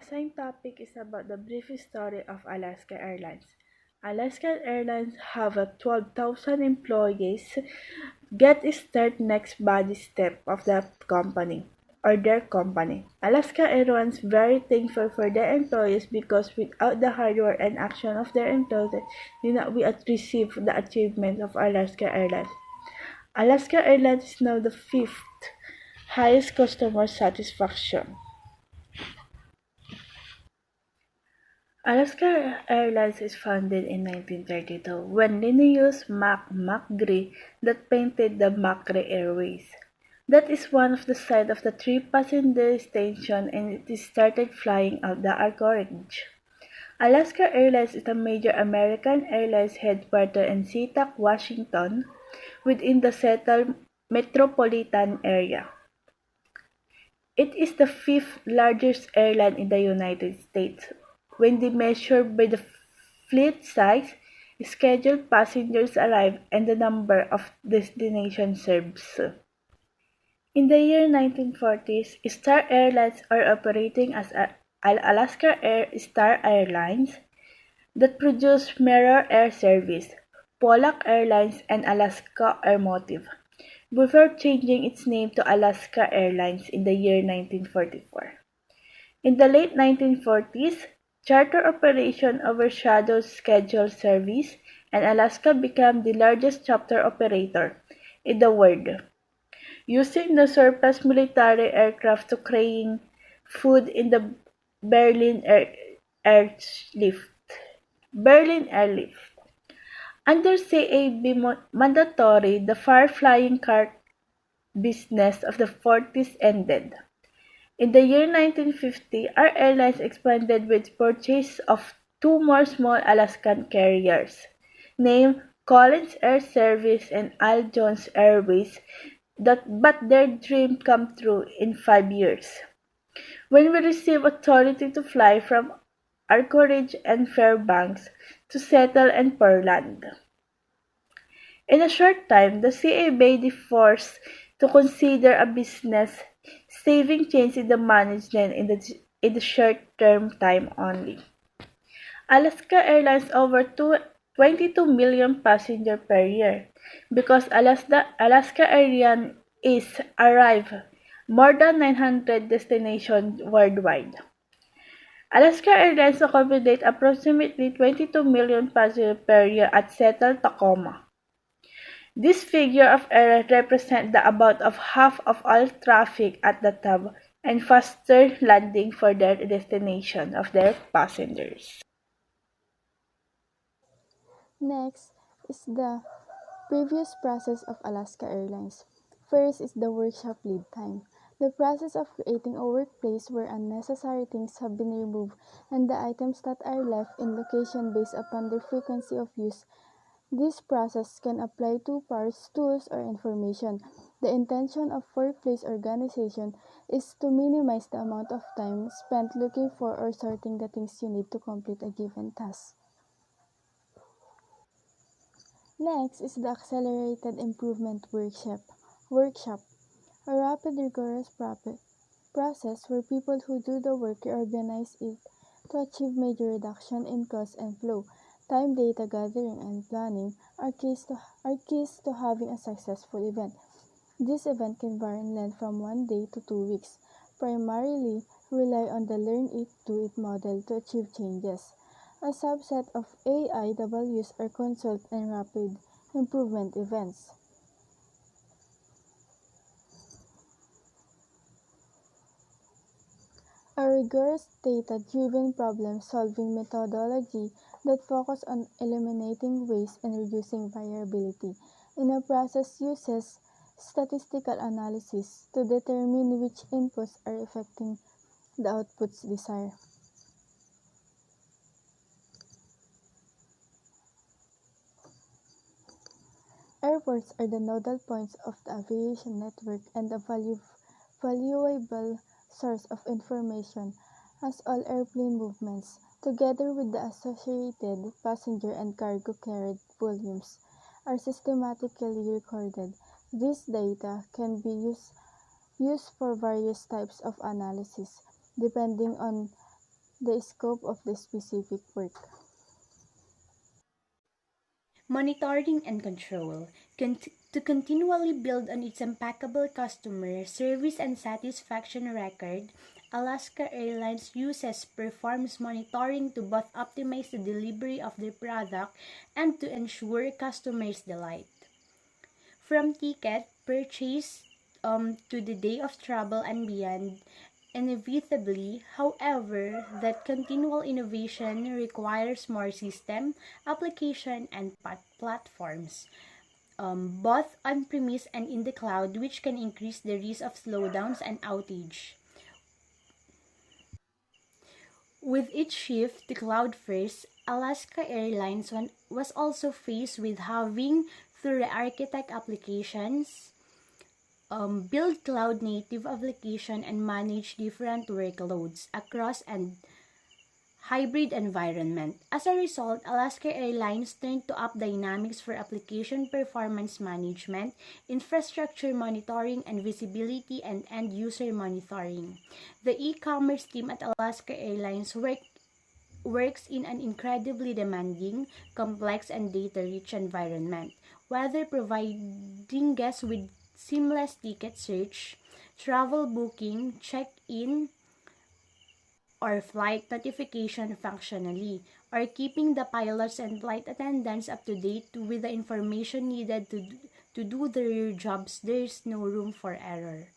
assigned topic is about the brief story of Alaska Airlines. Alaska Airlines have a 12,000 employees get start next body step of the company or their company. Alaska Airlines very thankful for their employees because without the hard work and action of their employees did not we receive the achievement of Alaska Airlines. Alaska Airlines is now the fifth highest customer satisfaction. Alaska Airlines is founded in 1932 when Linnaeus McGree that painted the McGree Airways. That is one of the site of the three passenger station and it started flying out the Anchorage. Alaska Airlines is a major American Airlines headquartered in Seatac, Washington, within the Seattle metropolitan area. It is the fifth largest airline in the United States when they measure by the fleet size, scheduled passengers arrive, and the number of destinations served. In the year 1940s, Star Airlines are operating as Alaska Star Airlines that produce Mirror Air Service, Pollack Airlines, and Alaska Airmotive, before changing its name to Alaska Airlines in the year 1944. In the late 1940s, charter operation overshadowed scheduled service, and Alaska became the largest charter operator in the world, using the surplus military aircraft to carrying food in the Berlin Airlift. Berlin Airlift. Under CAB mandatory, the far-flying car business of the 40s ended. In the year 1950, our airlines expanded with purchase of two more small Alaskan carriers, named Collins Air Service and Al Jones Airways, but their dream come true in 5 years. When we received authority to fly from Anchorage and Fairbanks to Seattle and Portland. In a short time, the CA made the forced to consider a business saving change in the management in the short-term time only. Alaska Airlines over 22 million passengers per year because Alaska Airlines is arrive more than 900 destinations worldwide. Alaska Airlines accommodate approximately 22 million passengers per year at Seattle, Tacoma. This figure of error represents the about of half of all traffic at the hub and faster landing for their destination of their passengers. Next is the previous process of Alaska Airlines. First is the workshop lead time. The process of creating a workplace where unnecessary things have been removed and the items that are left in location based upon their frequency of use. This process can apply to parts, tools, or information. The intention of workplace organization is to minimize the amount of time spent looking for or sorting the things you need to complete a given task. Next is the Accelerated Improvement Workshop, a rapid rigorous process where people who do the work reorganize it to achieve major reduction in cost and flow. Time, data gathering, and planning are keys to having a successful event. This event can vary in length from 1 day to 2 weeks, primarily rely on the learn it, do it model to achieve changes. A subset of AIWs are consult and rapid improvement events. A rigorous data-driven problem-solving methodology that focuses on eliminating waste and reducing variability. In a process uses statistical analysis to determine which inputs are affecting the outputs desired. Airports are the nodal points of the aviation network and a valuable source of information, as all airplane movements, together with the associated passenger and cargo carried volumes, are systematically recorded. This data can be used for various types of analysis, depending on the scope of the specific work. Monitoring and control. To continually build on its impeccable customer service and satisfaction record, Alaska Airlines uses performs monitoring to both optimize the delivery of their product and to ensure customers' delight. From ticket purchase to the day of travel and beyond, inevitably, however, that continual innovation requires more system, application, and platforms, both on-premise and in the cloud, which can increase the risk of slowdowns and outage. With its shift to cloud first, Alaska Airlines was also faced with having to re-architect applications, build cloud native application, and manage different workloads across and hybrid environment. As a result, Alaska Airlines turned to App Dynamics for application performance management, infrastructure monitoring, and visibility and end user monitoring. The e-commerce team at Alaska Airlines works in an incredibly demanding, complex, and data-rich environment, whether providing guests with seamless ticket search, travel booking, check-in, or flight notification functionally, or keeping the pilots and flight attendants up to date with the information needed to do their jobs. There's no room for error.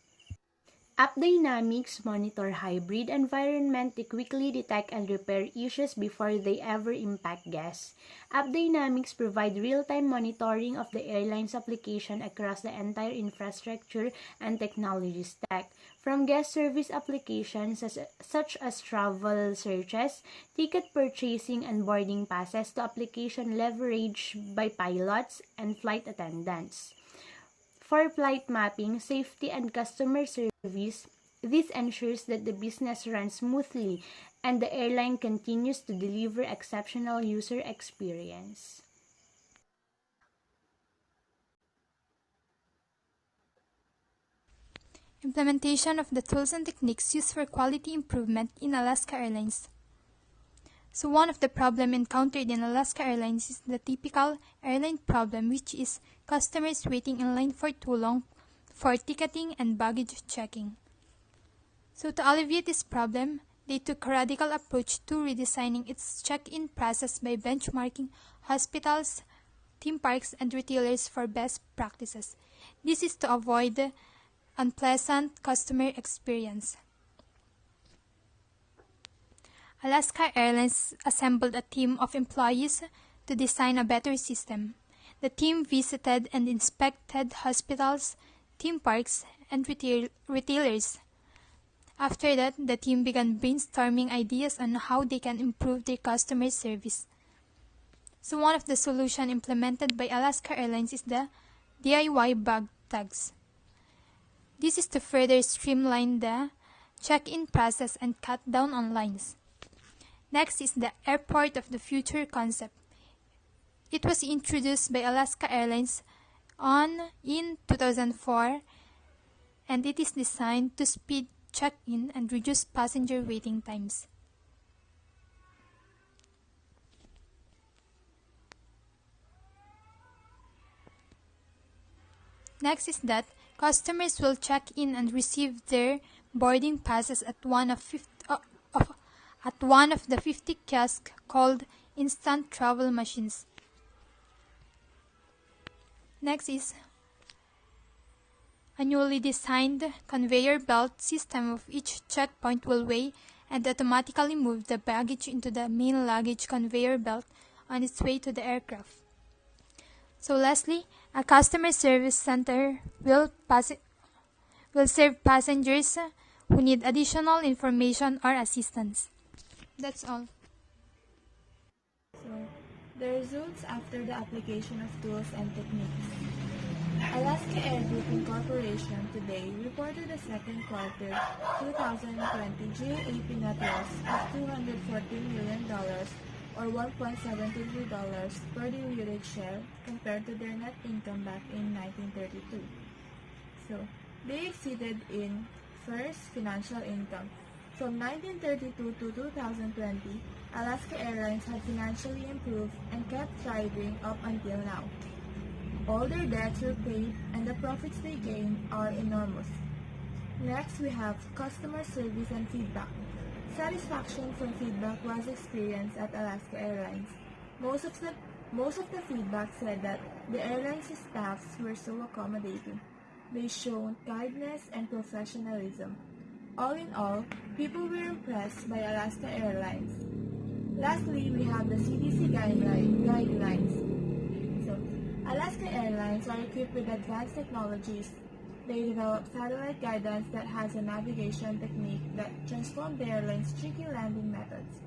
App Dynamics monitor hybrid environment to quickly detect and repair issues before they ever impact guests. App Dynamics provide real-time monitoring of the airline's application across the entire infrastructure and technology stack, from guest service applications such as travel searches, ticket purchasing, and boarding passes to application leveraged by pilots and flight attendants. For flight mapping, safety, and customer service, this ensures that the business runs smoothly and the airline continues to deliver exceptional user experience. Implementation of the tools and techniques used for quality improvement in Alaska Airlines. So one of the problems encountered in Alaska Airlines is the typical airline problem, which is customers waiting in line for too long for ticketing and baggage checking. So to alleviate this problem, they took a radical approach to redesigning its check-in process by benchmarking hospitals, theme parks, and retailers for best practices. This is to avoid unpleasant customer experience. Alaska Airlines assembled a team of employees to design a better system. The team visited and inspected hospitals, theme parks, and retailers. After that, the team began brainstorming ideas on how they can improve their customer service. So one of the solutions implemented by Alaska Airlines is the DIY bag tags. This is to further streamline the check-in process and cut down on lines. Next is the Airport of the Future concept. It was introduced by Alaska Airlines in 2004, and it is designed to speed check-in and reduce passenger waiting times. Next is that customers will check in and receive their boarding passes at one of the 50 kiosks called instant travel machines. Next is a newly designed conveyor belt system of each checkpoint will weigh and automatically move the baggage into the main luggage conveyor belt on its way to the aircraft. So lastly, a customer service center will serve passengers who need additional information or assistance. That's all. So, the results after the application of tools and techniques. Alaska Air Group Incorporation today reported a second quarter 2020 GAAP net loss of $214 million or $1.73 per diluted share compared to their net income back in 1932. So, they exceeded in first, financial income. From 1932 to 2020, Alaska Airlines had financially improved and kept thriving up until now. All their debts were paid and the profits they gained are enormous. Next, we have customer service and feedback. Satisfaction from feedback was experienced at Alaska Airlines. Most of the feedback said that the airline's staffs were so accommodating. They showed kindness and professionalism. All in all, people were impressed by Alaska Airlines. Lastly, we have the CDC guidelines. So, Alaska Airlines are equipped with advanced technologies. They developed satellite guidance that has a navigation technique that transformed the airline's tricky landing methods.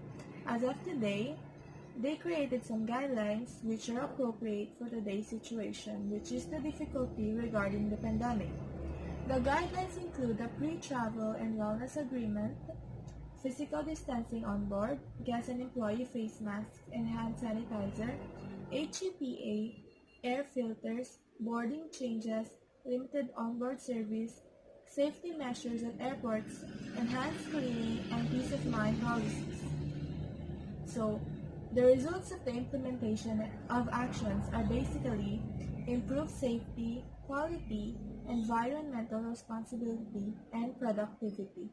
As of today, they created some guidelines which are appropriate for today's situation, which is the difficulty regarding the pandemic. The guidelines include a pre-travel and wellness agreement, physical distancing on board, guest and employee face masks and hand sanitizer, HEPA, air filters, boarding changes, limited onboard service, safety measures at airports, enhanced cleaning, and peace of mind policies. So, the results of the implementation of actions are basically improved safety, quality, environmental responsibility, and productivity.